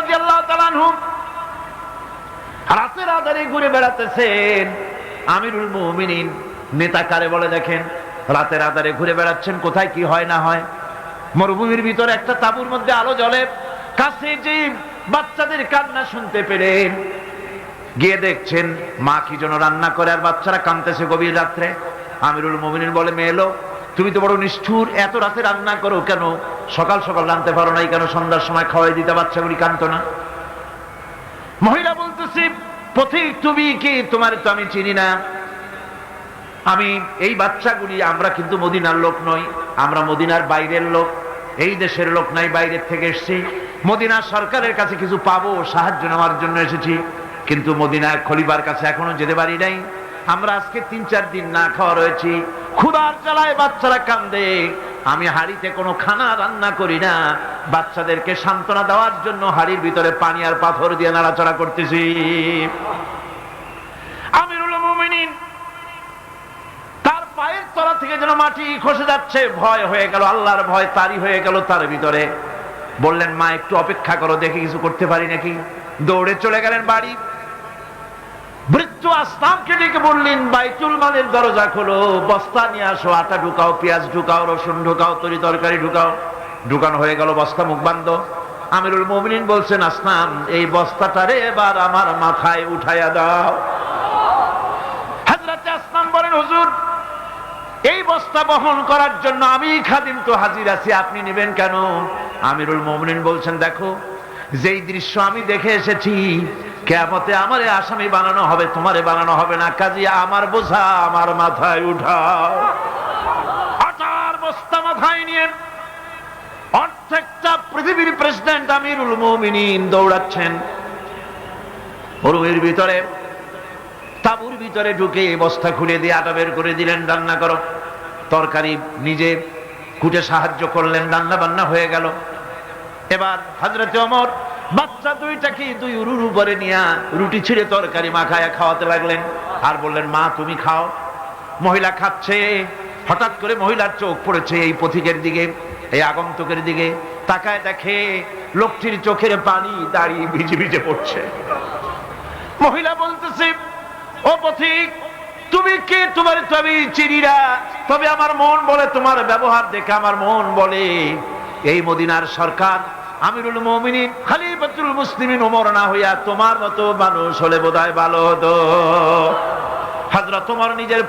রাদিয়াল্লাহু তাআলা আনহু রাতের আঁধারে ঘুরে বেড়াতেছেন। আমিরুল মুমিনিন নেতা কারে বলে দেখেন, রাতের আঁধারে ঘুরে বেড়াচ্ছেন, কোথায় কি হয় না হয়। মরুভূমির ভিতরে একটা তাঁবুর মধ্যে আলো জ্বলে, কাছে যে বাচ্চাদের কান্না শুনতে পেলেন, গিয়ে দেখছেন মা কি যেন রান্না করে আর বাচ্চারা কাঁদতেছে গভীর রাত্রে। আমিরুল মুমিনিন বলে, মেয়ে এলো, তুমি তো বড় নিষ্ঠুর, এত রাতে রান্না করো কেন? সকাল সকাল রাঁধতে পারো নাই কেন? সন্ধ্যার সময় খাওয়াই দিতে, বাচ্চাগুলি কাঁদতো না। মহিলা বলতেছি, পথিক তুমি কি? তোমার তো আমি চিনি না। আমি এই বাচ্চাগুলি, আমরা কিন্তু মদিনার লোক নই, আমরা মদিনার বাইরের লোক, এই দেশের লোক নাই, বাইরের থেকে এসেছি। মদিনার সরকারের কাছে কিছু পাবো, সাহায্য নেওয়ার জন্য এসেছি, কিন্তু মদিনার খলিফার কাছে এখনো যেতে পারি নাই। আমরা আজকে 3-4 দিন না খাওয়া রয়েছি, ক্ষুধার জ্বালায় বাচ্চারা কান্দে। আমি হাড়িতে কোনো খানা রান্না করি না, বাচ্চাদেরকে সান্ত্বনা দেওয়ার জন্য হাড়ির ভিতরে পানি আর পাথর দিয়ে নাড়াচাড়া করতেছি। আমিরুল মুমিনিন তার পায়ের তলা থেকে যেন মাটি খসে যাচ্ছে, ভয় হয়ে গেল, আল্লাহর ভয় তারই হয়ে গেল তার ভিতরে। বললেন, মা একটু অপেক্ষা করো, দেখে কিছু করতে পারি নাকি। দৌড়ে চলে গেলেন বাড়ি। বৃদ্ধ আসলামকে ডেকে বললেন, বাইতুল মালের দরজা খোলো, বস্তা নিয়ে আসো, আটা ঢুকাও, পেঁয়াজ ঢুকাও, রসুন ঢুকাও, তরি তরকারি ঢুকাও। ঢুকানো হয়ে গেল, বস্তা মুখ বান্ধ। আমিরুল মুমিনিন বলছেন, আসলাম এই বস্তাটারে এবার আমার মাথায় উঠাইয়া দাও। হযরত আসলাম বলেন, হুজুর এই বস্তা বহন করার জন্য আমি খাদিম তো হাজির আছি, আপনি নেবেন কেন? আমিরুল মুমিনিন বলছেন, দেখো যেই দৃশ্য আমি দেখে এসেছি, কিয়ামতে আমারে আসামি বানানো হবে, তোমারে বানানো হবে না, কাজী আমার বোঝা আমার মাথায় উঠাও। আটার বস্তা মাথায় নিয়ে অর্ধেকটা পৃথিবীর প্রেসিডেন্ট আমিরুল মুমিনিন দৌড়াচ্ছেন। মরুভূমির ভিতরে তাঁবুর ভিতরে ঢুকে বস্তা খুলে দিয়ে আটা বের করে দিলেন, রান্না করো। তরকারি নিজে কুটে সাহায্য করলেন, রান্না বান্না হয়ে গেল। এবার হযরত ওমর বাচ্চা দুইটাকে 2 উরুর উপরে নিয়ে রুটি ছিঁড়ে তরকারি মাখায়া খাওয়াতে লাগলেন, আর বললেন, মা তুমি খাও। মহিলা খাচ্ছে। হঠাৎ করে মহিলার চোখ পড়েছে এই পথিকের দিকে, এই আগন্তুকের দিকে। তাকায় দেখে লোকটির চোখের পানি দাঁড়িয়ে ভিজে ভিজে পড়ছে। মহিলা বলতেছে, ও পথিক তুমি কে? তোমার তো আমি চিনি না, তবে আমার মন বলে, তোমার ব্যবহার দেখে আমার মন বলে এই মদিনার সরকার আমিরুল মুমিনিন খলিফাতুল মুসলিমিন ওমর না হইয়া তোমার মতো মানুষ হলে বোধহয় ভালো হতো। হযরত ওমর নিজের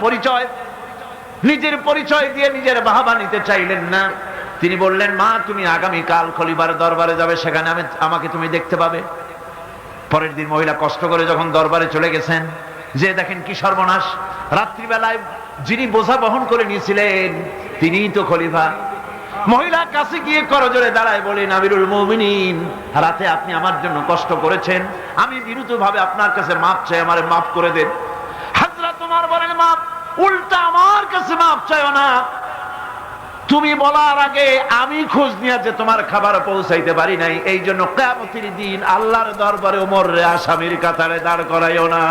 পরিচয় দিয়ে নিজের বাহবা নিতে চাইলেন না। তিনি বললেন, মা তুমি আগামী কাল খলিফার দরবারে যাবে, সেখানে আমাকে তুমি দেখতে পাবে। পরের দিন মহিলা কষ্ট করে যখন দরবারে চলে গেছেন, যে দেখেন কি সর্বনাশ, রাত্রিবেলায় যিনি বোঝা বহন করে নিয়েছিলেন তিনিই তো খলিফা। মহিলা কাছে গিয়ে করজোড়ে দাঁড়ায় বলেন, আমিরুল মুমিনিন রাতে আপনি আমার জন্য কষ্ট করেছেন, আমি বিরুদ্ধভাবে আপনার কাছে মাপ চাই, আমারে মাফ করে দেন। হযরত ওমর বলেন, মাপ? উল্টা আমার কাছে মাপ চাইও না, তুমি বলার আগে আমি খোঁজ নিয়ে যে তোমার খাবার পৌঁছাইতে পারি নাই, এই জন্য কিয়ামতের দিন আল্লাহর দরবারে ওমর রে আসামির কাতারে দাঁড় করাইও না।